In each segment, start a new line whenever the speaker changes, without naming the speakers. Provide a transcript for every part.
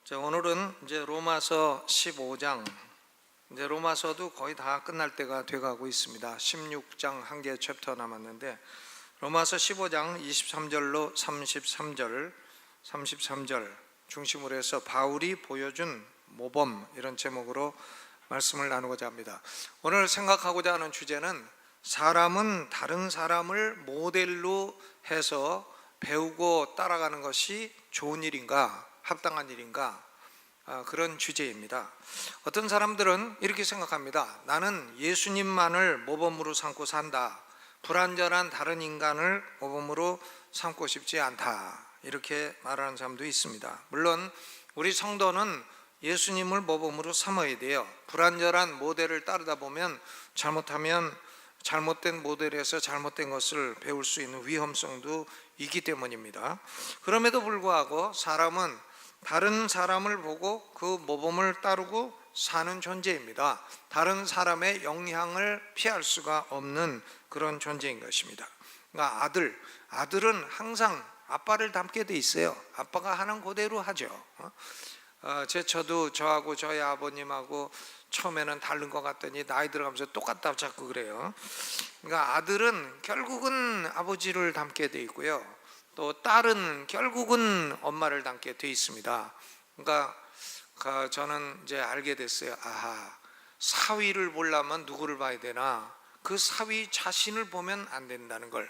자, 오늘은 이제 로마서 15장, 이제 로마서도 거의 다 끝날 때가 돼가고 있습니다. 16장 한 개 챕터 남았는데, 로마서 15장 23절로 33절 중심으로 해서 바울이 보여준 모범, 이런 제목으로 말씀을 나누고자 합니다. 오늘 생각하고자 하는 주제는 사람은 다른 사람을 모델로 해서 배우고 따라가는 것이 좋은 일인가, 합당한 일인가, 그런 주제입니다. 어떤 사람들은 이렇게 생각합니다. 나는 예수님만을 모범으로 삼고 산다. 불완전한 다른 인간을 모범으로 삼고 싶지 않다. 이렇게 말하는 사람도 있습니다. 물론 우리 성도는 예수님을 모범으로 삼아야 돼요. 불완전한 모델을 따르다 보면 잘못하면 잘못된 모델에서 잘못된 것을 배울 수 있는 위험성도 있기 때문입니다. 그럼에도 불구하고 사람은 다른 사람을 보고 그 모범을 따르고 사는 존재입니다. 다른 사람의 영향을 피할 수가 없는 그런 존재인 것입니다. 그러니까 아들은 항상 아빠를 닮게 돼 있어요. 아빠가 하는 그대로 하죠. 저도 저하고 저희 아버님하고 처음에는 다른 것 같더니 나이 들어가면서 똑같다고 자꾸 그래요. 그러니까 아들은 결국은 아버지를 닮게 돼 있고요, 또 딸은 결국은 엄마를 닮게 돼 있습니다. 그러니까 저는 이제 알게 됐어요. 사위를 보려면 누구를 봐야 되나? 그 사위 자신을 보면 안 된다는 걸.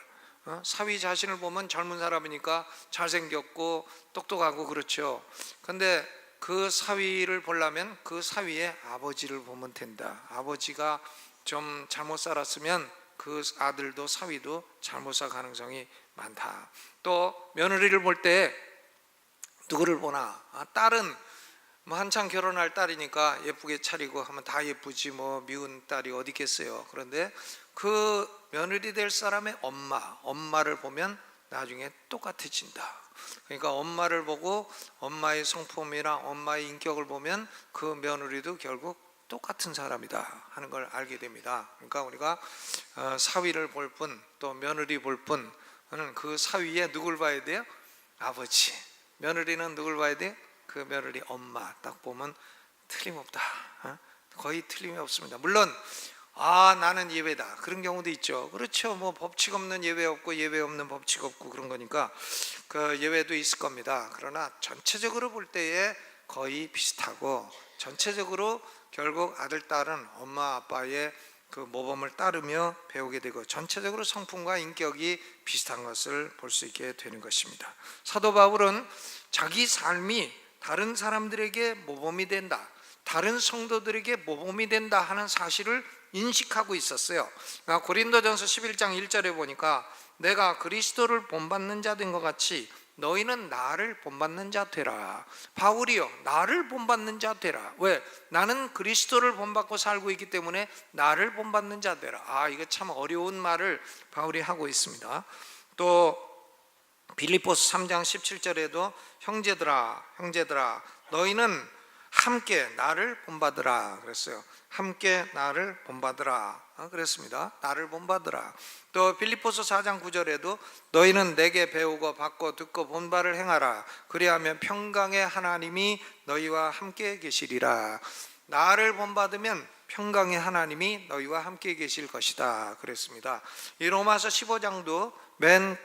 사위 자신을 보면 젊은 사람이니까 잘생겼고 똑똑하고 그렇죠. 근데 그 사위를 보려면 그 사위의 아버지를 보면 된다. 아버지가 좀 잘못 살았으면 그 아들도 사위도 잘못 살 가능성이 많다. 또 며느리를 볼 때 누구를 보나? 딸은 뭐 한창 결혼할 딸이니까 예쁘게 차리고 하면 다 예쁘지, 뭐 미운 딸이 어디 있겠어요. 그런데 그 며느리 될 사람의 엄마를 보면 나중에 똑같아진다. 그러니까 엄마를 보고 엄마의 성품이랑 엄마의 인격을 보면 그 며느리도 결국 똑같은 사람이다 하는 걸 알게 됩니다. 그러니까 우리가 사위를 볼 뿐, 또 며느리 볼 뿐, 그 사위에 누굴 봐야 돼요? 아버지. 며느리는 누굴 봐야 돼요? 그 며느리 엄마. 딱 보면 틀림없다. 거의 틀림이 없습니다. 물론 나는 예외다, 그런 경우도 있죠. 그렇죠. 뭐 법칙 없는 예외 없고 예외 없는 법칙 없고 그런 거니까 그 예외도 있을 겁니다. 그러나 전체적으로 볼 때에 거의 비슷하고, 전체적으로 결국 아들 딸은 엄마 아빠의 그 모범을 따르며 배우게 되고, 전체적으로 성품과 인격이 비슷한 것을 볼 수 있게 되는 것입니다. 사도 바울은 자기 삶이 다른 사람들에게 모범이 된다, 다른 성도들에게 모범이 된다 하는 사실을 인식하고 있었어요. 그러니까 고린도전서 11장 1절에 보니까 내가 그리스도를 본받는 자 된 것 같이 너희는 나를 본받는 자 되라. 바울이요, 나를 본받는 자 되라. 왜? 나는 그리스도를 본받고 살고 있기 때문에 나를 본받는 자 되라. 이거 참 어려운 말을 바울이 하고 있습니다. 또 빌립보서 3장 17절에도 형제들아 너희는 함께 나를 본받으라 그랬어요. 함께 나를 본받으라 그랬습니다. 나를 본받으라. 또 빌립보서 4장 9절에도 너희는 내게 배우고 받고 듣고 본 바를 행하라. 그리하면 평강의 하나님이 너희와 함께 계시리라. 나를 본받으면 평강의 하나님이 너희와 함께 계실 것이다 그랬습니다. 이 로마서 15장도 맨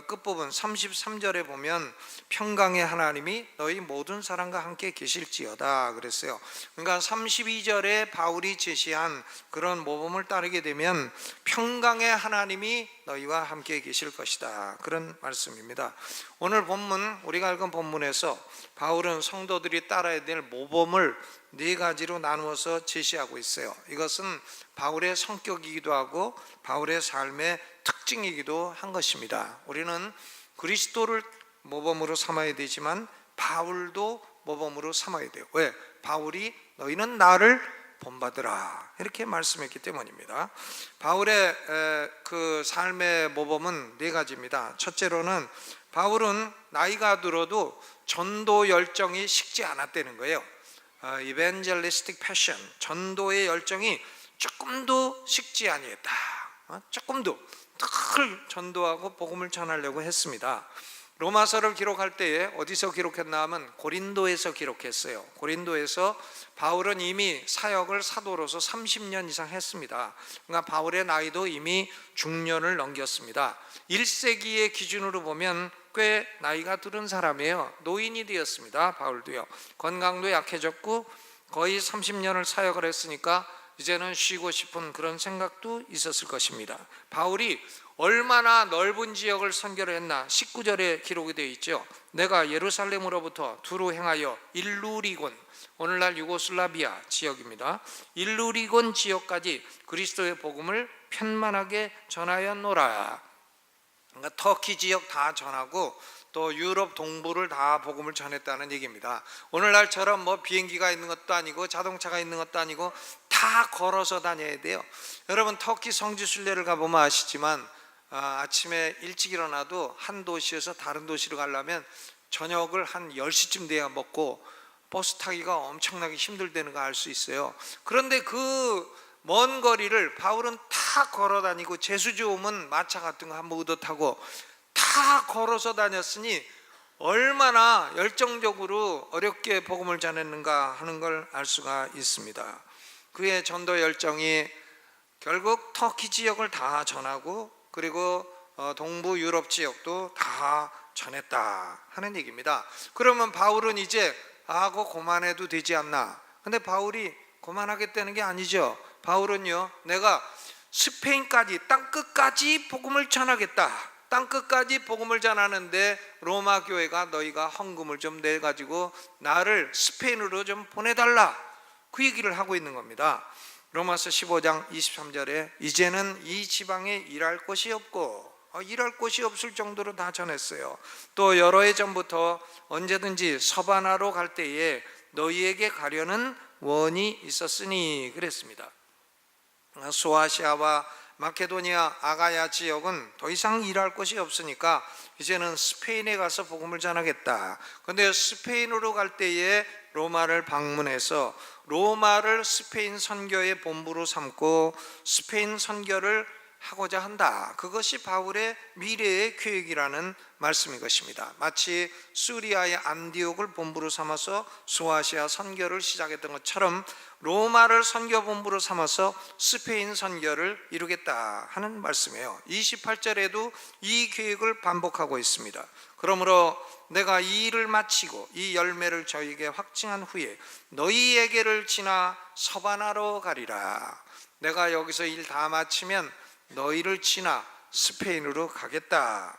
끝부분 33절에 보면 평강의 하나님이 너희 모든 사람과 함께 계실지어다 그랬어요. 그러니까 32절에 바울이 제시한 그런 모범을 따르게 되면 평강의 하나님이 너희와 함께 계실 것이다, 그런 말씀입니다. 오늘 본문, 우리가 읽은 본문에서 바울은 성도들이 따라야 될 모범을 네 가지로 나누어서 제시하고 있어요. 이것은 바울의 성격이기도 하고 바울의 삶의 특징이기도 한 것입니다. 우리는 그리스도를 모범으로 삼아야 되지만 바울도 모범으로 삼아야 돼요. 왜? 바울이 너희는 나를 본받으라 이렇게 말씀했기 때문입니다. 바울의 그 삶의 모범은 네 가지입니다. 첫째로는 바울은 나이가 들어도 전도 열정이 식지 않았다는 거예요. evangelistic passion, 전도의 열정이 조금도 식지 아니했다. 조금도 늘 전도하고 복음을 전하려고 했습니다. 로마서를 기록할 때에 어디서 기록했나 하면 고린도에서 기록했어요. 고린도에서 바울은 이미 사역을 사도로서 30년 이상 했습니다. 그러니까 바울의 나이도 이미 중년을 넘겼습니다. 1세기의 기준으로 보면 꽤 나이가 들은 사람이에요. 노인이 되었습니다. 바울도요. 건강도 약해졌고 거의 30년을 사역을 했으니까 이제는 쉬고 싶은 그런 생각도 있었을 것입니다. 바울이 얼마나 넓은 지역을 선교를 했나 19절에 기록이 되어 있죠. 내가 예루살렘으로부터 두루 행하여 일루리곤, 오늘날 유고슬라비아 지역입니다. 일루리곤 지역까지 그리스도의 복음을 편만하게 전하였노라. 그러니까 터키 지역 다 전하고 또 유럽 동부를 다 복음을 전했다는 얘기입니다. 오늘날처럼 뭐 비행기가 있는 것도 아니고 자동차가 있는 것도 아니고 다 걸어서 다녀야 돼요. 여러분 터키 성지 순례를 가보면 아시지만 아침에 일찍 일어나도 한 도시에서 다른 도시로 가려면 저녁을 한 10시쯤 돼야 먹고 버스 타기가 엄청나게 힘들다는 거 알 수 있어요. 그런데 그 먼 거리를 바울은 다 걸어 다니고 제수주 오면 마차 같은 거 한번 얻어 타고 다 걸어서 다녔으니 얼마나 열정적으로 어렵게 복음을 전했는가 하는 걸 알 수가 있습니다. 그의 전도 열정이 결국 터키 지역을 다 전하고 그리고 동부 유럽 지역도 다 전했다 하는 얘기입니다. 그러면 바울은 이제 그거 그만해도 되지 않나? 근데 바울이 그만하겠다는 게 아니죠. 바울은요, 내가 스페인까지 땅끝까지 복음을 전하겠다. 땅끝까지 복음을 전하는데 로마 교회가 너희가 헌금을 좀 내가지고 나를 스페인으로 좀 보내달라, 그 얘기를 하고 있는 겁니다. 로마서 15장 23절에 이제는 이 지방에 일할 곳이 없고, 일할 곳이 없을 정도로 다 전했어요. 또 여러 해 전부터 언제든지 서바나로 갈 때에 너희에게 가려는 원이 있었으니 그랬습니다. 소아시아와 마케도니아, 아가야 지역은 더 이상 일할 곳이 없으니까 이제는 스페인에 가서 복음을 전하겠다. 그런데 스페인으로 갈 때에 로마를 방문해서 로마를 스페인 선교의 본부로 삼고 스페인 선교를 하고자 한다. 그것이 바울의 미래의 계획이라는 말씀인 것입니다. 마치 수리아의 안디옥을 본부로 삼아서 소아시아 선교를 시작했던 것처럼 로마를 선교 본부로 삼아서 스페인 선교를 이루겠다 하는 말씀이에요. 28절에도 이 계획을 반복하고 있습니다. 그러므로 내가 이 일을 마치고 이 열매를 저희에게 확증한 후에 너희에게를 지나 서바나로 가리라. 내가 여기서 일 다 마치면 너희를 지나 스페인으로 가겠다.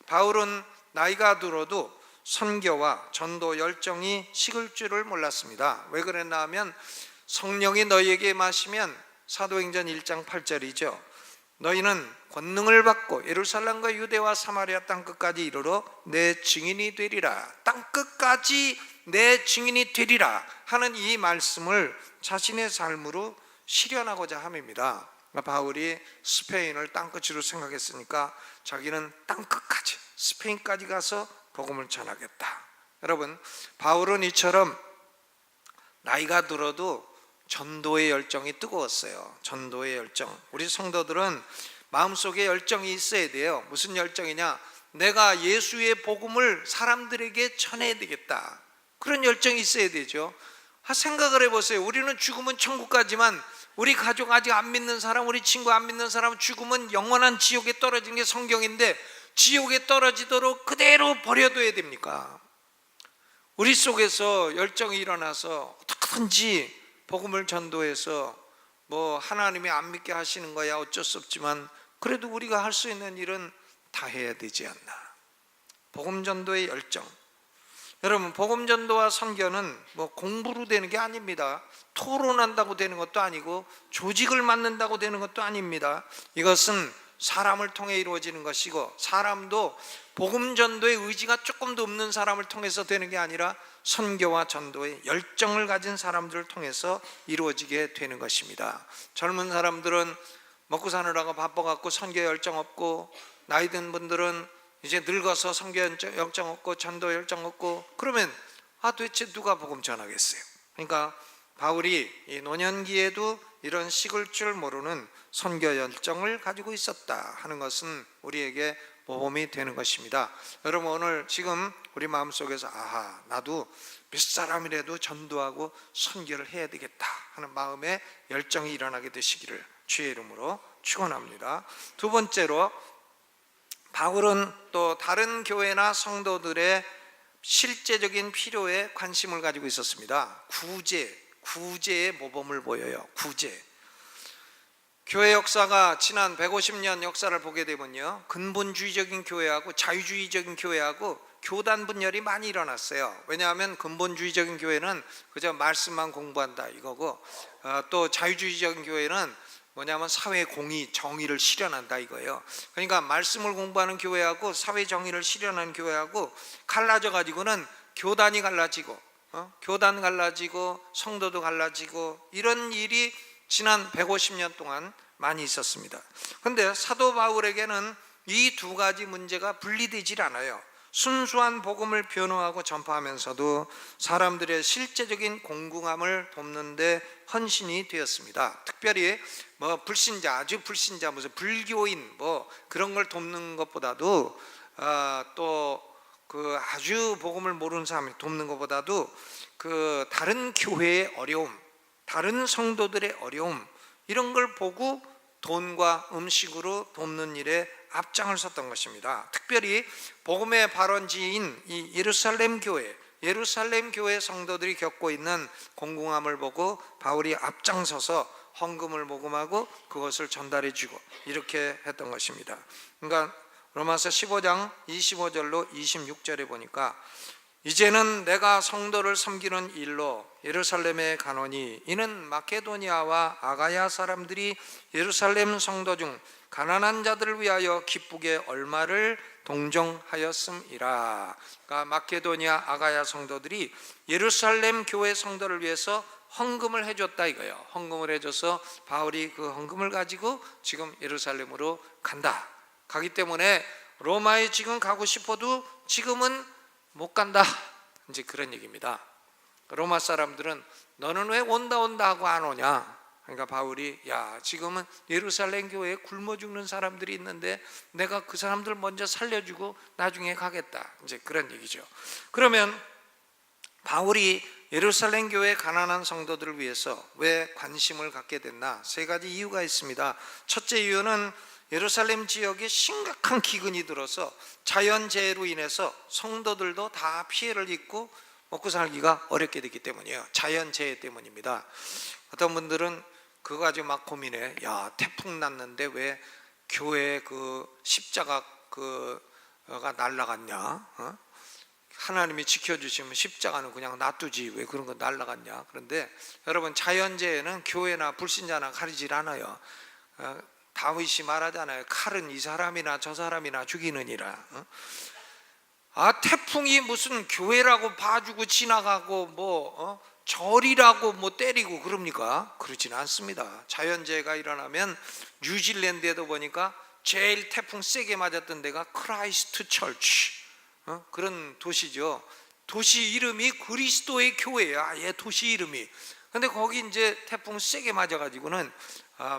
바울은 나이가 들어도 선교와 전도 열정이 식을 줄을 몰랐습니다. 왜 그랬나 하면 성령이 너희에게 마시면 사도행전 1장 8절이죠. 너희는 권능을 받고 예루살렘과 유대와 사마리아 땅끝까지 이르러 내 증인이 되리라. 땅끝까지 내 증인이 되리라 하는 이 말씀을 자신의 삶으로 실현하고자 함입니다. 바울이 스페인을 땅끝으로 생각했으니까 자기는 땅끝까지 스페인까지 가서 복음을 전하겠다. 여러분, 바울은 이처럼 나이가 들어도 전도의 열정이 뜨거웠어요. 전도의 열정. 우리 성도들은 마음속에 열정이 있어야 돼요. 무슨 열정이냐? 내가 예수의 복음을 사람들에게 전해야 되겠다. 그런 열정이 있어야 되죠. 생각을 해보세요. 우리는 죽으면 천국 가지만 우리 가족 아직 안 믿는 사람, 우리 친구 안 믿는 사람 죽으면 영원한 지옥에 떨어지는 게 성경인데 지옥에 떨어지도록 그대로 버려둬야 됩니까? 우리 속에서 열정이 일어나서 어떻게든지 복음을 전도해서 뭐 하나님이 안 믿게 하시는 거야 어쩔 수 없지만 그래도 우리가 할 수 있는 일은 다 해야 되지 않나. 복음 전도의 열정. 여러분, 복음 전도와 선교는 뭐 공부로 되는 게 아닙니다. 토론한다고 되는 것도 아니고 조직을 만든다고 되는 것도 아닙니다. 이것은 사람을 통해 이루어지는 것이고 사람도 복음 전도의 의지가 조금도 없는 사람을 통해서 되는 게 아니라 선교와 전도의 열정을 가진 사람들을 통해서 이루어지게 되는 것입니다. 젊은 사람들은 먹고 사느라고 바빠갖고 선교 열정 없고, 나이 든 분들은 이제 늙어서 선교 열정 없고 전도 열정 없고, 그러면 도대체 누가 복음 전하겠어요? 그러니까 바울이 이 노년기에도 이런 식을 줄 모르는 선교 열정을 가지고 있었다 하는 것은 우리에게 모범이 되는 것입니다. 여러분, 오늘 지금 우리 마음속에서 아하, 나도 몇 사람이라도 전도하고 선교를 해야 되겠다 하는 마음의 열정이 일어나게 되시기를 주의 이름으로 축원합니다. 두 번째로, 바울은 또 다른 교회나 성도들의 실제적인 필요에 관심을 가지고 있었습니다. 구제의 모범을 보여요. 구제. 교회 역사가 지난 150년 역사를 보게 되면요, 근본주의적인 교회하고 자유주의적인 교회하고 교단 분열이 많이 일어났어요. 왜냐하면 근본주의적인 교회는 그저 말씀만 공부한다 이거고, 또 자유주의적인 교회는 뭐냐면 사회 공의, 정의를 실현한다 이거예요. 그러니까 말씀을 공부하는 교회하고 사회 정의를 실현하는 교회하고 갈라져 가지고는 교단이 갈라지고, 교단 갈라지고 성도도 갈라지고, 이런 일이 지난 150년 동안 많이 있었습니다. 그런데 사도 바울에게는 이 두 가지 문제가 분리되질 않아요. 순수한 복음을 변호하고 전파하면서도 사람들의 실제적인 공공함을 돕는 데 헌신이 되었습니다. 특별히 불신자, 아주 불신자, 무슨 불교인 그런 걸 돕는 것보다도, 또 그 아주 복음을 모르는 사람을 돕는 것보다도 그 다른 교회의 어려움, 다른 성도들의 어려움, 이런 걸 보고 돈과 음식으로 돕는 일에 앞장을 섰던 것입니다. 특별히 복음의 발원지인 이 예루살렘 교회 성도들이 겪고 있는 공공함을 보고 바울이 앞장서서 헌금을 모금하고 그것을 전달해 주고 이렇게 했던 것입니다. 그러니까 로마서 15장 25절로 26절에 보니까, 이제는 내가 성도를 섬기는 일로 예루살렘에 가노니 이는 마케도니아와 아가야 사람들이 예루살렘 성도 중 가난한 자들을 위하여 기쁘게 얼마를 동정하였음이라. 그러니까 마케도니아 아가야 성도들이 예루살렘 교회 성도를 위해서 헌금을 해줬다 이거예요. 헌금을 해줘서 바울이 그 헌금을 가지고 지금 예루살렘으로 가기 때문에 로마에 지금 가고 싶어도 지금은 못 간다, 이제 그런 얘기입니다. 로마 사람들은 너는 왜 온다 하고 안 오냐. 그러니까 바울이, 야, 지금은 예루살렘 교회에 굶어 죽는 사람들이 있는데 내가 그 사람들 먼저 살려주고 나중에 가겠다, 이제 그런 얘기죠. 그러면 바울이 예루살렘 교회 가난한 성도들을 위해서 왜 관심을 갖게 됐나? 세 가지 이유가 있습니다. 첫째 이유는 예루살렘 지역에 심각한 기근이 들어서 자연재해로 인해서 성도들도 다 피해를 입고 먹고 살기가 어렵게 됐기 때문이에요. 자연재해 때문입니다. 어떤 분들은 그거 가지고 막 고민해. 야, 태풍 났는데 왜 교회 그 십자가가 날아갔냐? 하나님이 지켜주시면 십자가는 그냥 놔두지 왜 그런 거 날아갔냐? 그런데 여러분, 자연재해는 교회나 불신자나 가리질 않아요. 다윗이 말하잖아요. 칼은 이 사람이나 저 사람이나 죽이느니라. 태풍이 무슨 교회라고 봐주고 지나가고 절이라고 때리고 그럽니까? 그러진 않습니다. 자연재해가 일어나면 뉴질랜드에도 보니까 제일 태풍 세게 맞았던 데가 크라이스트 처치, 그런 도시죠. 도시 이름이 그리스도의 교회야, 아예 도시 이름이. 근데 거기 이제 태풍 세게 맞아가지고는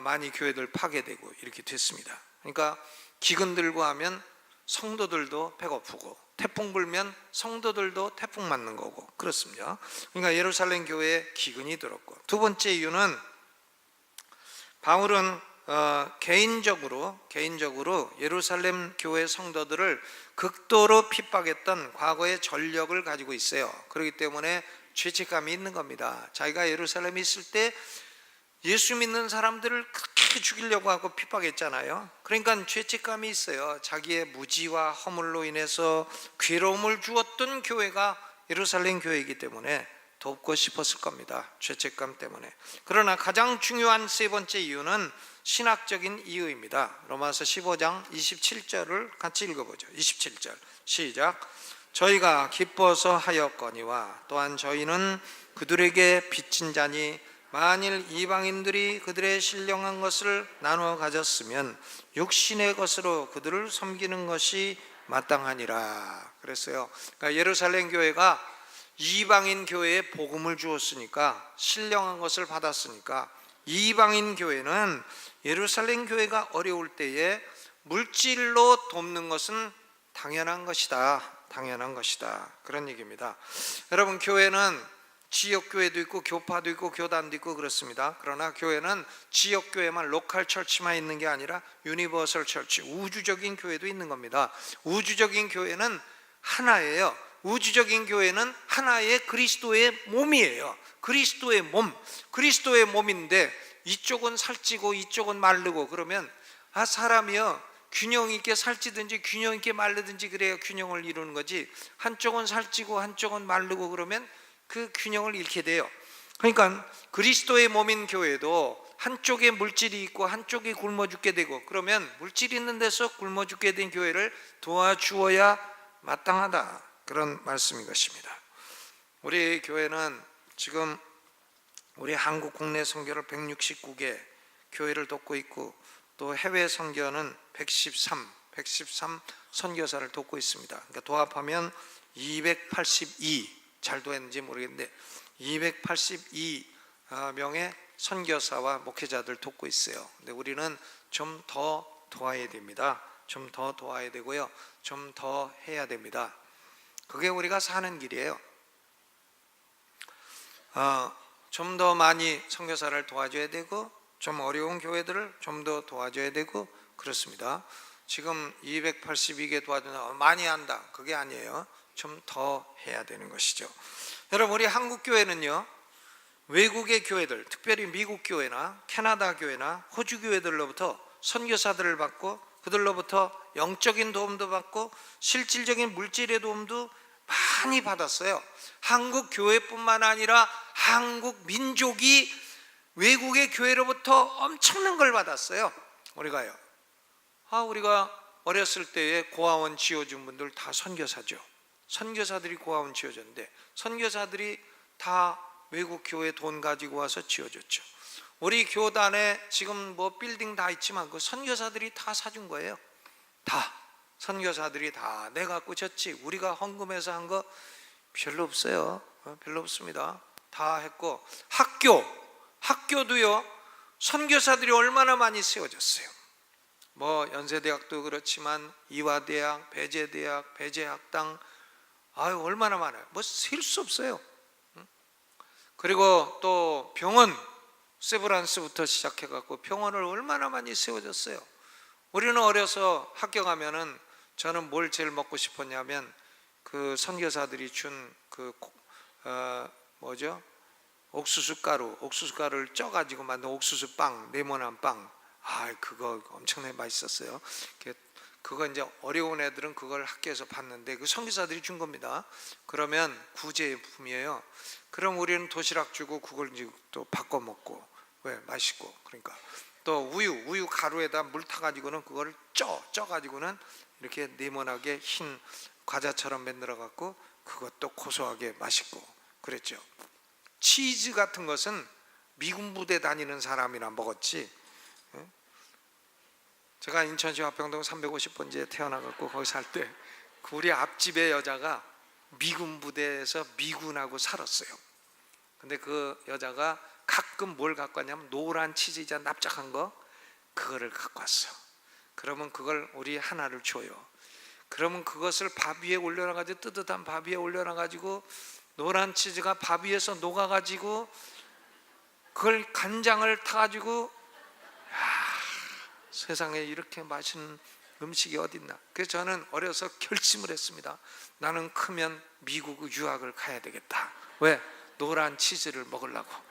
많이 교회들 파괴되고 이렇게 됐습니다. 그러니까 기근 들고 하면 성도들도 배고프고, 태풍 불면 성도들도 태풍 맞는 거고 그렇습니다. 그러니까 예루살렘 교회에 기근이 들었고, 두 번째 이유는 바울은 개인적으로 예루살렘 교회 성도들을 극도로 핍박했던 과거의 전력을 가지고 있어요. 그렇기 때문에 죄책감이 있는 겁니다. 자기가 예루살렘에 있을 때 예수 믿는 사람들을 그렇게 죽이려고 하고 핍박했잖아요. 그러니까 죄책감이 있어요. 자기의 무지와 허물로 인해서 괴로움을 주었던 교회가 예루살렘 교회이기 때문에 돕고 싶었을 겁니다. 죄책감 때문에. 그러나 가장 중요한 세 번째 이유는 신학적인 이유입니다. 로마서 15장 27절을 같이 읽어보죠. 27절 시작. 저희가 기뻐서 하였거니와 또한 저희는 그들에게 빚진 자니 만일 이방인들이 그들의 신령한 것을 나누어 가졌으면 육신의 것으로 그들을 섬기는 것이 마땅하니라 그랬어요. 그러니까 예루살렘 교회가 이방인 교회에 복음을 주었으니까, 신령한 것을 받았으니까, 이방인 교회는 예루살렘 교회가 어려울 때에 물질로 돕는 것은 당연한 것이다. 당연한 것이다. 그런 얘기입니다. 여러분, 교회는 지역교회도 있고 교파도 있고 교단도 있고 그렇습니다. 그러나 교회는 지역교회만, 로컬 처치만 있는 게 아니라 유니버설 처치, 우주적인 교회도 있는 겁니다. 우주적인 교회는 하나예요. 우주적인 교회는 하나의 그리스도의 몸이에요. 그리스도의 몸, 그리스도의 몸인데 이쪽은 살찌고 이쪽은 마르고 그러면 사람이요, 균형 있게 살찌든지 균형 있게 마르든지 그래야 균형을 이루는 거지, 한쪽은 살찌고 한쪽은 마르고 그러면 그 균형을 잃게 돼요. 그러니까 그리스도의 몸인 교회도 한쪽에 물질이 있고 한쪽이 굶어 죽게 되고, 그러면 물질 있는 데서 굶어 죽게 된 교회를 도와주어야 마땅하다, 그런 말씀인 것입니다. 우리 교회는 지금 우리 한국 국내 선교를 169개 교회를 돕고 있고, 또 해외 선교는 113 선교사를 돕고 있습니다. 그러니까 도합하면 282, 잘 도했는지 모르겠는데 282명의 선교사와 목회자들 돕고 있어요. 근데 우리는 좀 더 도와야 됩니다. 좀 더 도와야 되고요, 좀 더 해야 됩니다. 그게 우리가 사는 길이에요. 좀 더 많이 선교사를 도와줘야 되고, 좀 어려운 교회들을 좀 더 도와줘야 되고 그렇습니다. 지금 282개 도와준다, 많이 한다, 그게 아니에요. 좀 더 해야 되는 것이죠. 여러분, 우리 한국 교회는요, 외국의 교회들, 특별히 미국 교회나 캐나다 교회나 호주 교회들로부터 선교사들을 받고, 그들로부터 영적인 도움도 받고 실질적인 물질의 도움도 많이 받았어요. 한국 교회뿐만 아니라 한국 민족이 외국의 교회로부터 엄청난 걸 받았어요. 우리가요, 우리가 어렸을 때에 고아원 지어준 분들 다 선교사죠. 선교사들이 고아원 지어줬는데 선교사들이 다 외국 교회 돈 가지고 와서 지어줬죠. 우리 교단에 지금 뭐 빌딩 다 있지만 그 선교사들이 다 사준 거예요. 다 선교사들이 다 내가 꾸쳤지, 우리가 헌금해서 한 거 별로 없어요. 별로 없습니다. 다 했고, 학교도요, 선교사들이 얼마나 많이 세워졌어요. 뭐 연세대학도 그렇지만 이화대학, 배재대학, 배재학당, 얼마나 많아요. 뭐 셀 수 없어요. 그리고 또 병원, 세브란스부터 시작해갖고 병원을 얼마나 많이 세워졌어요. 우리는 어려서 학교 가면은, 저는 뭘 제일 먹고 싶었냐면 그 선교사들이 준 그 옥수수가루를 쪄가지고 만든 옥수수빵, 네모난 빵. 그거 엄청나게 맛있었어요. 그거 이제 어려운 애들은 그걸 학교에서 봤는데 그 선교사들이 준 겁니다. 그러면 구제품이에요. 그럼 우리는 도시락 주고 그걸 이제 또 바꿔 먹고, 왜? 맛있고. 그러니까 또 우유 가루에다 물 타가지고는 그거를 쪄가지고는 이렇게 네모나게 흰 과자처럼 만들어 갖고 그것도 고소하게 맛있고 그랬죠. 치즈 같은 것은 미군 부대 다니는 사람이나 먹었지. 제가 인천시 화평동 350번지에 태어나갖고 거기 살 때 우리 앞집의 여자가 미군 부대에서 미군하고 살았어요. 근데 그 여자가 가끔 뭘 갖고 왔냐면 노란 치즈자 납작한 거, 그거를 갖고 왔어. 그러면 그걸 우리 하나를 줘요. 그러면 그것을 밥 위에 올려놔가지고, 뜨뜻한 밥 위에 올려놔가지고 노란 치즈가 밥 위에서 녹아가지고 그걸 간장을 타가지고, 세상에 이렇게 맛있는 음식이 어딨나. 그래서 저는 어려서 결심을 했습니다. 나는 크면 미국 유학을 가야 되겠다. 왜? 노란 치즈를 먹으려고.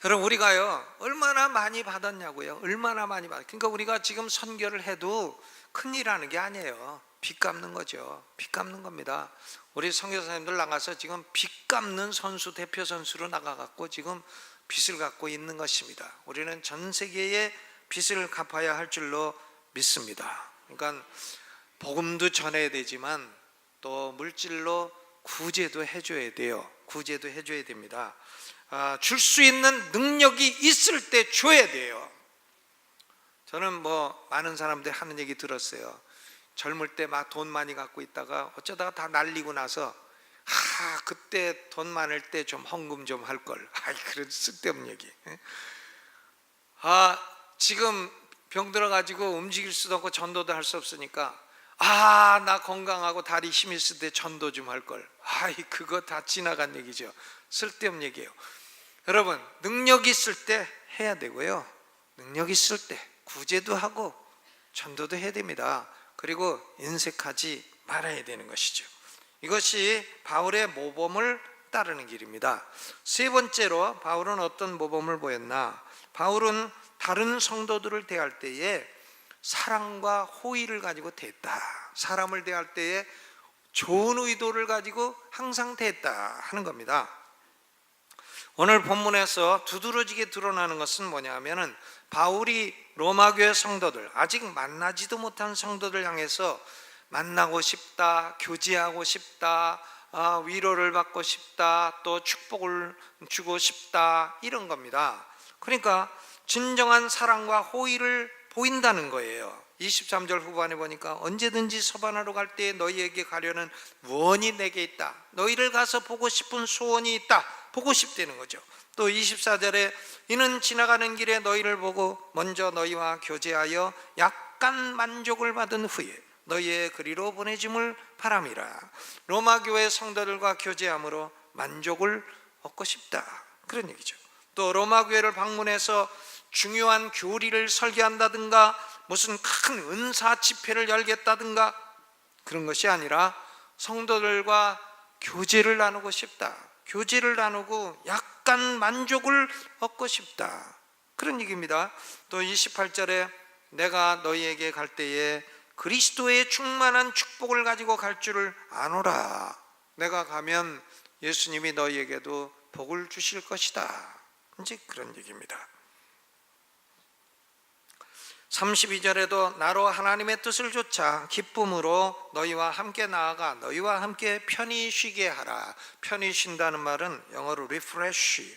여러분, 우리가요 얼마나 많이 받았냐고요. 얼마나 많이 받았. 그러니까 우리가 지금 선교를 해도 큰일 하는 게 아니에요. 빚 갚는 거죠. 빚 갚는 겁니다. 우리 선교사님들 나가서 지금 빚 갚는 선수, 대표 선수로 나가갖고 지금 빚을 갖고 있는 것입니다. 우리는 전 세계에 빚을 갚아야 할 줄로 믿습니다. 그러니까 복음도 전해야 되지만 또 물질로 구제도 해줘야 돼요. 구제도 해줘야 됩니다. 줄 수 있는 능력이 있을 때 줘야 돼요. 저는 뭐 많은 사람들이 하는 얘기 들었어요. 젊을 때 막 돈 많이 갖고 있다가 어쩌다가 다 날리고 나서 그때 돈 많을 때 좀 헌금 좀 할 걸. 그런 쓸데없는 얘기. 지금 병들어 가지고 움직일 수도 없고 전도도 할 수 없으니까 나 건강하고 다리 힘 있을 때 전도 좀 할 걸. 그거 다 지나간 얘기죠. 쓸데없는 얘기예요. 여러분, 능력 있을 때 해야 되고요, 능력 있을 때 구제도 하고 전도도 해야 됩니다. 그리고 인색하지 말아야 되는 것이죠. 이것이 바울의 모범을 따르는 길입니다. 세 번째로 바울은 어떤 모범을 보였나? 바울은 다른 성도들을 대할 때에 사랑과 호의를 가지고 대했다. 사람을 대할 때에 좋은 의도를 가지고 항상 대했다 하는 겁니다. 오늘 본문에서 두드러지게 드러나는 것은 뭐냐 하면은, 바울이 로마교회 성도들, 아직 만나지도 못한 성도들 향해서 만나고 싶다, 교제하고 싶다, 위로를 받고 싶다, 또 축복을 주고 싶다, 이런 겁니다. 그러니까 진정한 사랑과 호의를 보인다는 거예요. 23절 후반에 보니까 언제든지 서반하러 갈 때에 너희에게 가려는 원이 내게 있다. 너희를 가서 보고 싶은 소원이 있다. 보고 싶다는 거죠. 또 24절에 이는 지나가는 길에 너희를 보고 먼저 너희와 교제하여 약간 만족을 받은 후에 너희의 그리로 보내짐을 바람이라. 로마 교회 성도들과 교제함으로 만족을 얻고 싶다, 그런 얘기죠. 또 로마 교회를 방문해서 중요한 교리를 설계한다든가 무슨 큰 은사 집회를 열겠다든가 그런 것이 아니라 성도들과 교제를 나누고 싶다, 교제를 나누고 약간 만족을 얻고 싶다, 그런 얘기입니다. 또 28절에 내가 너희에게 갈 때에 그리스도의 충만한 축복을 가지고 갈 줄을 아노라. 내가 가면 예수님이 너희에게도 복을 주실 것이다, 이제 그런 얘기입니다. 32절에도 나로 하나님의 뜻을 좇아 기쁨으로 너희와 함께 나아가 너희와 함께 편히 쉬게 하라. 편히 쉰다는 말은 영어로 refresh,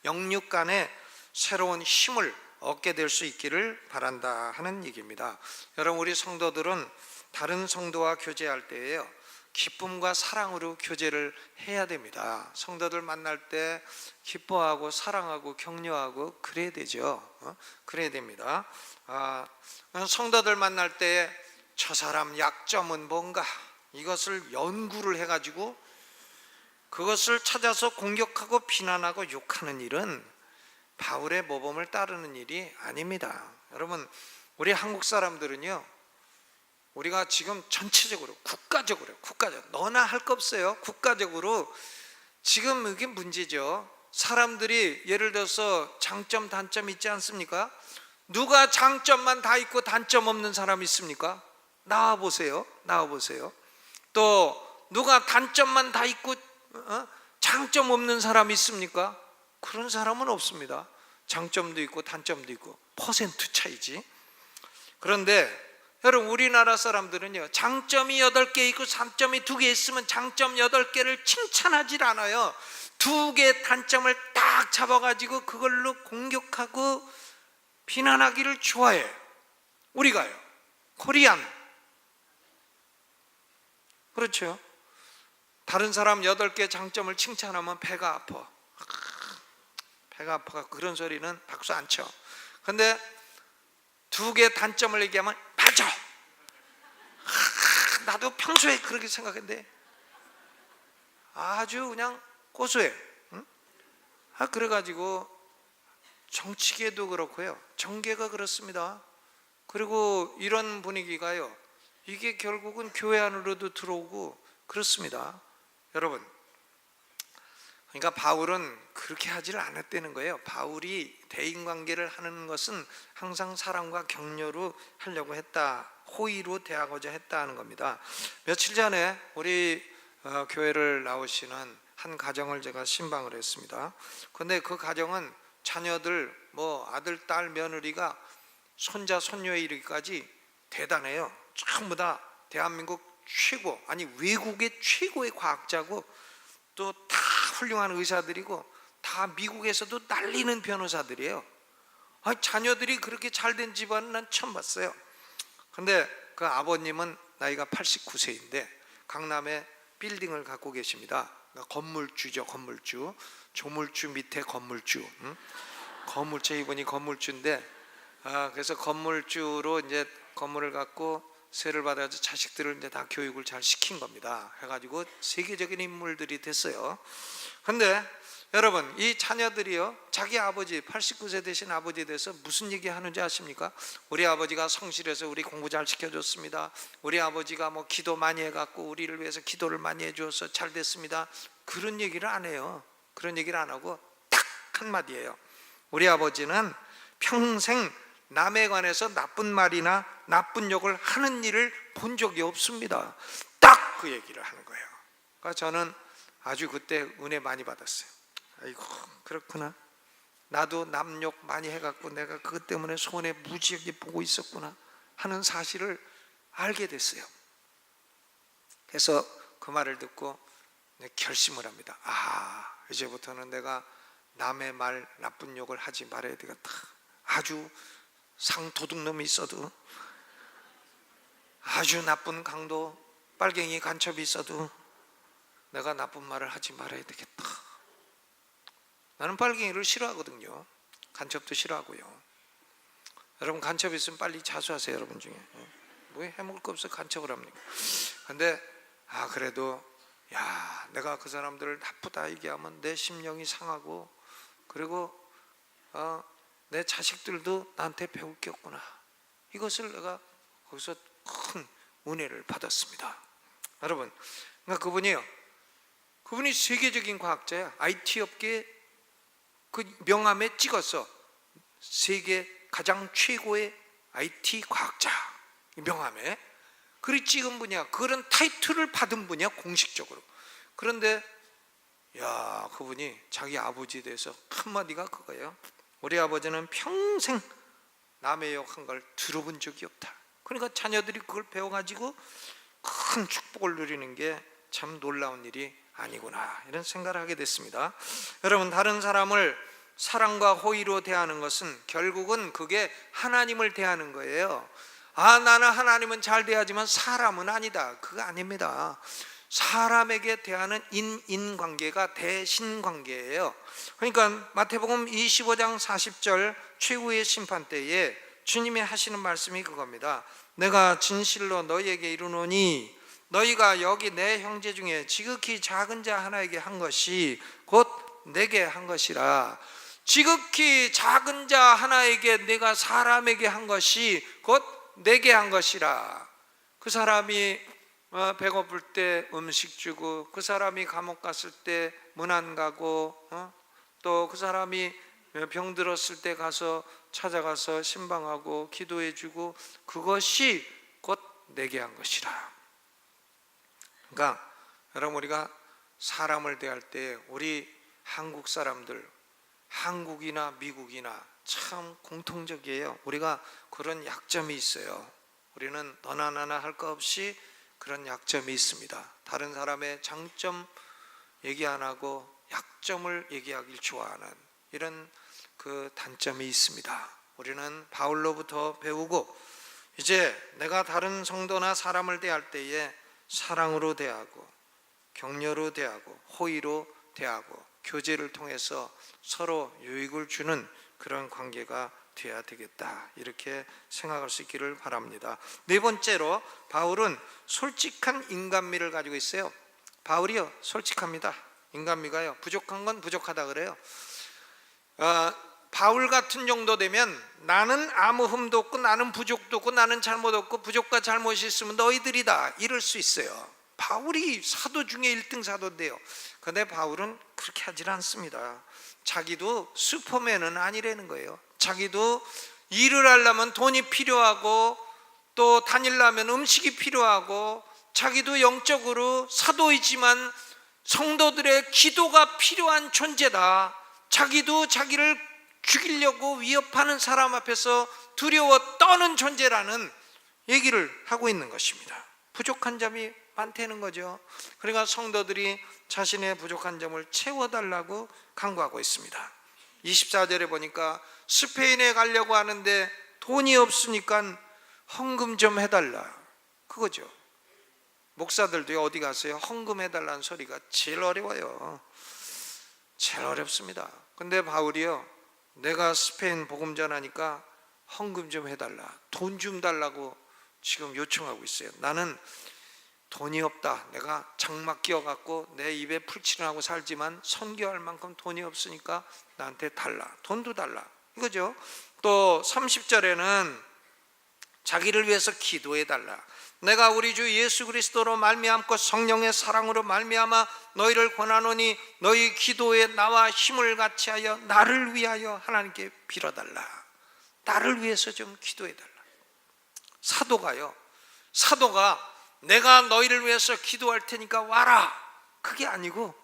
영육 간에 새로운 힘을 얻게 될 수 있기를 바란다 하는 얘기입니다. 여러분, 우리 성도들은 다른 성도와 교제할 때에요, 기쁨과 사랑으로 교제를 해야 됩니다. 성도들 만날 때 기뻐하고 사랑하고 격려하고 그래야 되죠. 그래야 됩니다. 성도들 만날 때 저 사람 약점은 뭔가, 이것을 연구를 해가지고 그것을 찾아서 공격하고 비난하고 욕하는 일은 바울의 모범을 따르는 일이 아닙니다. 여러분, 우리 한국 사람들은요, 우리가 지금 전체적으로 국가적으로 너나 할 거 없어요. 국가적으로 지금 이게 문제죠. 사람들이 예를 들어서 장점 단점 있지 않습니까? 누가 장점만 다 있고 단점 없는 사람 있습니까? 나와 보세요. 또 누가 단점만 다 있고 장점 없는 사람 있습니까? 그런 사람은 없습니다. 장점도 있고 단점도 있고 퍼센트 차이지. 그런데 여러분, 우리나라 사람들은요, 장점이 8개 있고 단점이 2개 있으면 장점 8개를 칭찬하질 않아요. 2개 단점을 딱 잡아가지고 그걸로 공격하고 비난하기를 좋아해. 우리가요, 코리안. 그렇죠. 다른 사람 8개 장점을 칭찬하면 배가 아파가 그런 소리는 박수 안 쳐. 근데 2개 단점을 얘기하면 맞아, 나도 평소에 그렇게 생각했는데 아주 그냥 고소해. 그래가지고 정치계도 그렇고요, 정계가 그렇습니다. 그리고 이런 분위기가요, 이게 결국은 교회 안으로도 들어오고 그렇습니다. 여러분, 그러니까 바울은 그렇게 하지를 않았다는 거예요. 바울이 대인관계를 하는 것은 항상 사랑과 격려로 하려고 했다, 호의로 대하고자 했다는 겁니다. 며칠 전에 우리 교회를 나오시는 한 가정을 제가 신방을 했습니다. 근데 그 가정은 자녀들 아들, 딸, 며느리가 손자, 손녀에 이르기까지 대단해요. 전부 다 대한민국 최고, 아니 외국의 최고의 과학자고 또 다 훌륭한 의사들이고 다 미국에서도 날리는 변호사들이에요. 자녀들이 그렇게 잘된 집안은 난 처음 봤어요. 근데 그 아버님은 나이가 89세인데 강남에 빌딩을 갖고 계십니다. 그러니까 건물주죠, 건물주. 조물주 밑에 건물주. 건물주 이분이 건물주인데 그래서 건물주로 이제 건물을 갖고 세를 받아서 자식들을 이제 다 교육을 잘 시킨 겁니다. 해가지고 세계적인 인물들이 됐어요. 근데 여러분, 이 자녀들이요, 자기 아버지 89세 되신 아버지 돼서 무슨 얘기 하는지 아십니까? 우리 아버지가 성실해서 우리 공부 잘 시켜줬습니다. 우리 아버지가 뭐 기도 많이 해갖고 우리를 위해서 기도를 많이 해줘서 잘 됐습니다. 그런 얘기를 안 해요. 그런 얘기를 안 하고 딱 한마디예요. 우리 아버지는 평생 남에 관해서 나쁜 말이나 나쁜 욕을 하는 일을 본 적이 없습니다. 딱 그 얘기를 하는 거예요. 그러니까 저는 아주 그때 은혜 많이 받았어요. 아이고, 그렇구나. 나도 남 욕 많이 해갖고 내가 그것 때문에 손해 무지하게 보고 있었구나 하는 사실을 알게 됐어요. 그래서 그 말을 듣고 결심을 합니다. 이제부터는 내가 남의 말 나쁜 욕을 하지 말아야 되겠다. 아주 상도둑놈이 있어도, 아주 나쁜 강도 빨갱이 간첩이 있어도 내가 나쁜 말을 하지 말아야 되겠다. 나는 빨갱이를 싫어하거든요. 간첩도 싫어하고요. 여러분, 간첩 있으면 빨리 자수하세요. 여러분 중에 왜 해먹을 거 없어 간첩을 합니까? 근데 그래도 내가 그 사람들을 나쁘다 얘기하면 내 심령이 상하고, 그리고 내 자식들도 나한테 배울 게 없구나. 이것을 내가 거기서 큰 은혜를 받았습니다. 여러분, 그러니까 그분이 세계적인 과학자야. IT 업계 그 명함에 찍었어. 세계 가장 최고의 IT 과학자, 명함에. 그리 찍은 분이야. 그런 타이틀을 받은 분이야, 공식적으로. 그런데 그분이 자기 아버지에 대해서 한마디가 그거예요. 우리 아버지는 평생 남의 욕한 걸 들어본 적이 없다. 그러니까 자녀들이 그걸 배워가지고 큰 축복을 누리는 게 참 놀라운 일이 아니구나, 이런 생각을 하게 됐습니다. 여러분, 다른 사람을 사랑과 호의로 대하는 것은 결국은 그게 하나님을 대하는 거예요. 나는 하나님은 잘 대하지만 사람은 아니다. 그거 아닙니다. 사람에게 대하는 인관계가 대신관계예요. 그러니까 마태복음 25장 40절 최후의 심판 때에 주님이 하시는 말씀이 그겁니다. 내가 진실로 너희에게 이르노니 너희가 여기 내 형제 중에 지극히 작은 자 하나에게 한 것이 곧 내게 한 것이라. 지극히 작은 자 하나에게 내가 사람에게 한 것이 곧 내게 한 것이라. 그 사람이 배고플 때 음식 주고, 그 사람이 감옥 갔을 때 문 안 가고, 또 그 사람이 병 들었을 때 가서 찾아가서 신방하고 기도해 주고, 그것이 곧 내게 한 것이라. 그러니까 여러분, 우리가 사람을 대할 때 우리 한국 사람들, 한국이나 미국이나 참 공통적이에요. 우리가 그런 약점이 있어요. 우리는 너나 나나 할 거 없이 그런 약점이 있습니다. 다른 사람의 장점 얘기 안 하고 약점을 얘기하길 좋아하는 이런 그 단점이 있습니다. 우리는 바울로부터 배우고, 이제 내가 다른 성도나 사람을 대할 때에 사랑으로 대하고 격려로 대하고 호의로 대하고 교제를 통해서 서로 유익을 주는 그런 관계가 돼야 되겠다, 이렇게 생각할 수 있기를 바랍니다. 네 번째로, 바울은 솔직한 인간미를 가지고 있어요. 바울이요, 솔직합니다. 인간미가요, 부족한 건 부족하다 그래요. 바울 같은 정도 되면 나는 아무 흠도 없고 나는 부족도 없고 나는 잘못 없고 부족과 잘못이 있으면 너희들이다, 이럴 수 있어요. 바울이 사도 중에 1등 사도인데요. 그런데 바울은 그렇게 하질 않습니다. 자기도 슈퍼맨은 아니라는 거예요. 자기도 일을 하려면 돈이 필요하고, 또 다니려면 음식이 필요하고, 자기도 영적으로 사도이지만 성도들의 기도가 필요한 존재다. 자기도 자기를 죽이려고 위협하는 사람 앞에서 두려워 떠는 존재라는 얘기를 하고 있는 것입니다. 부족한 점이 많다는 거죠. 그러니까 성도들이 자신의 부족한 점을 채워달라고 간구하고 있습니다. 24절에 보니까 스페인에 가려고 하는데 돈이 없으니까 헌금 좀 해달라, 그거죠. 목사들도 어디 가세요? 헌금 해달라는 소리가 제일 어려워요. 제일 어렵습니다. 근데 바울이요, 내가 스페인 복음 전하니까 헌금 좀 해달라, 돈 좀 달라고 지금 요청하고 있어요. 나는 돈이 없다, 내가 장막 끼어갖고 내 입에 풀칠하고 살지만 선교할 만큼 돈이 없으니까 나한테 달라, 돈도 달라 이거죠. 또 30절에는 자기를 위해서 기도해달라. 내가 우리 주 예수 그리스도로 말미암고 성령의 사랑으로 말미암아 너희를 권하노니 너희 기도에 나와 힘을 같이 하여 나를 위하여 하나님께 빌어달라. 나를 위해서 좀 기도해달라. 사도가 내가 너희를 위해서 기도할 테니까 와라, 그게 아니고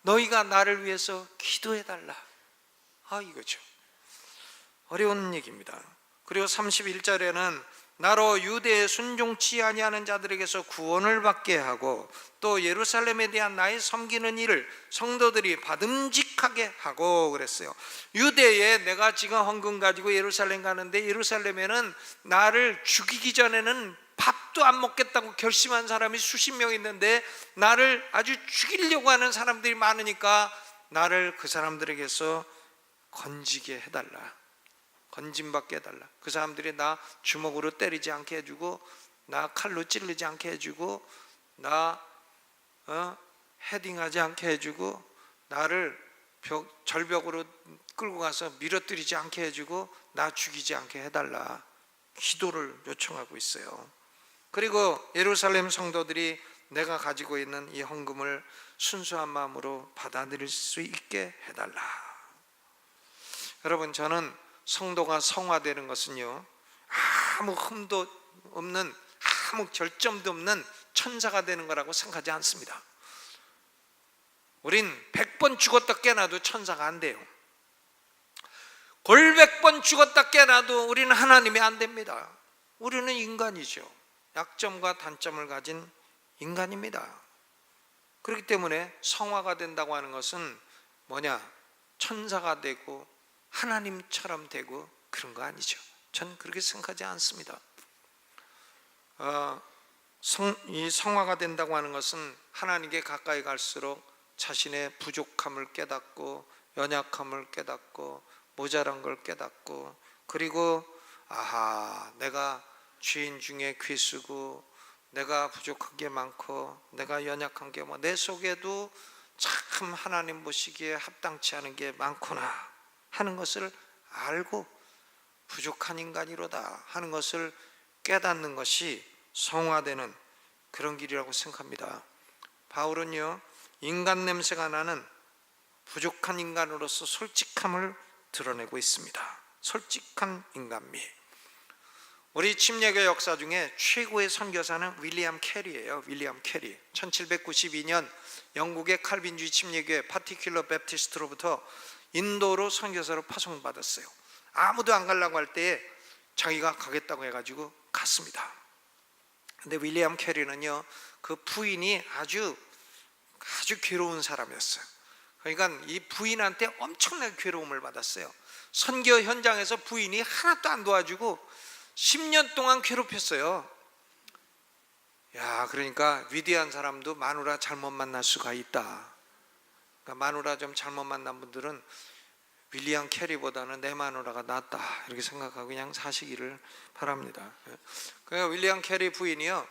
너희가 나를 위해서 기도해달라, 이거죠. 어려운 얘기입니다. 그리고 31절에는 나로 유대에 순종치 아니하는 자들에게서 구원을 받게 하고 또 예루살렘에 대한 나의 섬기는 일을 성도들이 받음직하게 하고 그랬어요. 유대에 내가 지금 헌금 가지고 예루살렘 가는데 예루살렘에는 나를 죽이기 전에는 밥도 안 먹겠다고 결심한 사람이 수십 명 있는데 나를 아주 죽이려고 하는 사람들이 많으니까 나를 그 사람들에게서 건지게 해달라, 건짐받게 해달라. 그 사람들이 나 주먹으로 때리지 않게 해주고 나 칼로 찌르지 않게 해주고 나 헤딩하지 않게 해주고 나를 절벽으로 끌고 가서 밀어뜨리지 않게 해주고 나 죽이지 않게 해달라, 기도를 요청하고 있어요. 그리고 예루살렘 성도들이 내가 가지고 있는 이 헌금을 순수한 마음으로 받아들일 수 있게 해달라. 여러분, 저는 성도가 성화되는 것은요, 아무 흠도 없는, 아무 결점도 없는 천사가 되는 거라고 생각하지 않습니다. 우린 100번 죽었다 깨나도 천사가 안 돼요. 골100번 죽었다 깨나도 우리는 하나님이 안 됩니다. 우리는 인간이죠. 약점과 단점을 가진 인간입니다. 그렇기 때문에 성화가 된다고 하는 것은 뭐냐? 천사가 되고 하나님처럼 되고 그런 거 아니죠. 전 그렇게 생각하지 않습니다. 이 성화가 된다고 하는 것은 하나님께 가까이 갈수록 자신의 부족함을 깨닫고 연약함을 깨닫고 모자란 걸 깨닫고, 그리고 내가 죄인 중에 괴수고 내가 부족한 게 많고 내가 연약한 게 내 속에도 참 하나님 보시기에 합당치 않은 게 많구나 하는 것을 알고 부족한 인간이로다 하는 것을 깨닫는 것이 성화되는 그런 길이라고 생각합니다. 바울은요, 인간 냄새가 나는 부족한 인간으로서 솔직함을 드러내고 있습니다. 솔직한 인간미. 우리 침례교 역사 중에 최고의 선교사는 윌리엄 캐리예요. 윌리엄 캐리. 1792년 영국의 칼빈주의 침례교회 파티큘러 베프티스트로부터 인도로 선교사로 파송받았어요. 아무도 안 가려고 할 때에 자기가 가겠다고 해가지고 갔습니다. 근데 윌리엄 캐리는요, 그 부인이 아주 괴로운 사람이었어요. 그러니까 이 부인한테 엄청나게 괴로움을 받았어요. 선교 현장에서 부인이 하나도 안 도와주고 10년 동안 괴롭혔어요. 그러니까 위대한 사람도 마누라 잘못 만날 수가 있다. 그러니까 마누라 좀 잘못 만난 분들은 윌리엄 캐리보다는 내 마누라가 낫다 이렇게 생각하고 그냥 사시기를 바랍니다. 그러니까 윌리엄 캐리 부인이요,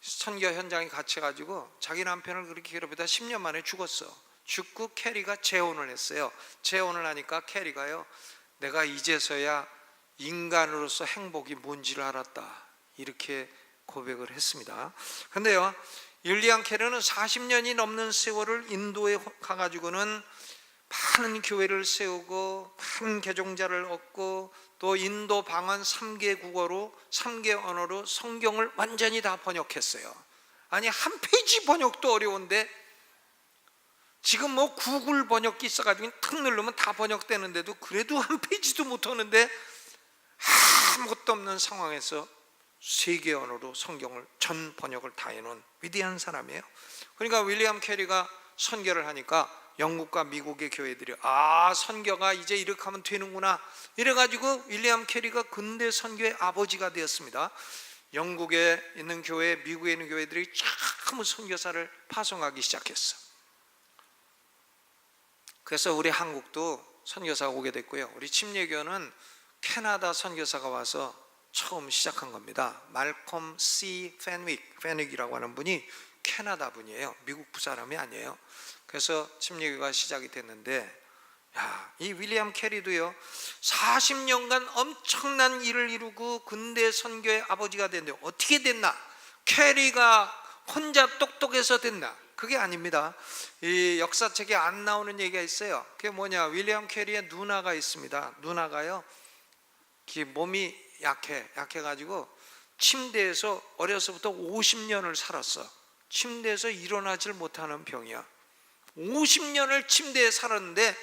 선교 현장에 갇혀가지고 자기 남편을 그렇게 괴롭히다 10년 만에 죽었어. 죽고 캐리가 재혼을 했어요. 재혼을 하니까 캐리가요, 내가 이제서야 인간으로서 행복이 뭔지를 알았다 이렇게 고백을 했습니다. 근데요, 윌리엄 캐리는 40년이 넘는 세월을 인도에 가가지고는 많은 교회를 세우고 많은 개종자를 얻고 또 인도 방언 3개 국어로 3개 언어로 성경을 완전히 다 번역했어요. 아니, 한 페이지 번역도 어려운데 지금 구글 번역기 있어가지고 탁 누르면 다 번역되는데도 그래도 한 페이지도 못 하는데 아무것도 없는 상황에서 3개 언어로 성경을 전 번역을 다 해놓은 위대한 사람이에요. 그러니까 윌리엄 캐리가 선교를 하니까 영국과 미국의 교회들이 선교가 이제 이렇게 하면 되는구나 이래가지고 윌리엄 캐리가 근대 선교의 아버지가 되었습니다. 영국에 있는 교회, 미국에 있는 교회들이 참 선교사를 파송하기 시작했어. 그래서 우리 한국도 선교사가 오게 됐고요. 우리 침례교는 캐나다 선교사가 와서 처음 시작한 겁니다. 말콤 C. 페닉이라고 하는 분이 캐나다 분이에요. 미국 사람이 아니에요. 그래서 침례교가 시작이 됐는데, 이 윌리엄 캐리도요 40년간 엄청난 일을 이루고 근대 선교의 아버지가 됐는데 어떻게 됐나? 캐리가 혼자 똑똑해서 됐나? 그게 아닙니다. 이 역사책에 안 나오는 얘기가 있어요. 그게 뭐냐? 윌리엄 캐리의 누나가 있습니다. 누나가요 몸이 약해가지고 침대에서 어려서부터 50년을 살았어. 침대에서 일어나질 못하는 병이야. 50년을 침대에 살았는데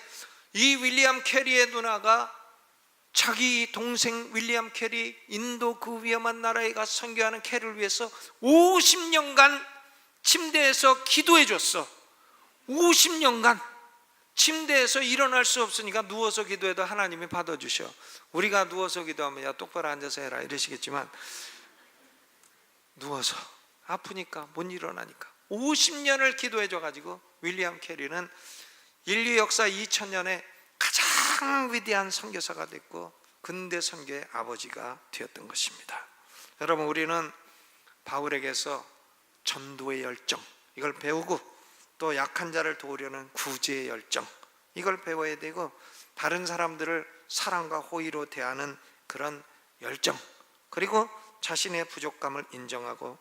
이 윌리엄 캐리의 누나가 자기 동생 윌리엄 캐리, 인도 그 위험한 나라에 가 선교하는 캐리를 위해서 50년간 침대에서 기도해 줬어. 50년간 침대에서 일어날 수 없으니까 누워서 기도해도 하나님이 받아주셔. 우리가 누워서 기도하면 야 똑바로 앉아서 해라 이러시겠지만, 누워서 아프니까 못 일어나니까 50년을 기도해 줘가지고 윌리엄 캐리는 인류 역사 2000년에 가장 위대한 선교사가 됐고 근대 선교의 아버지가 되었던 것입니다. 여러분, 우리는 바울에게서 전도의 열정 이걸 배우고, 또 약한 자를 도우려는 구제의 열정 이걸 배워야 되고, 다른 사람들을 사랑과 호의로 대하는 그런 열정, 그리고 자신의 부족감을 인정하고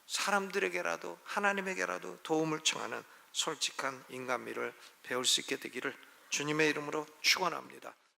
사람들에게라도 하나님에게라도 도움을 청하는 솔직한 인간미를 배울 수 있게 되기를 주님의 이름으로 축원합니다.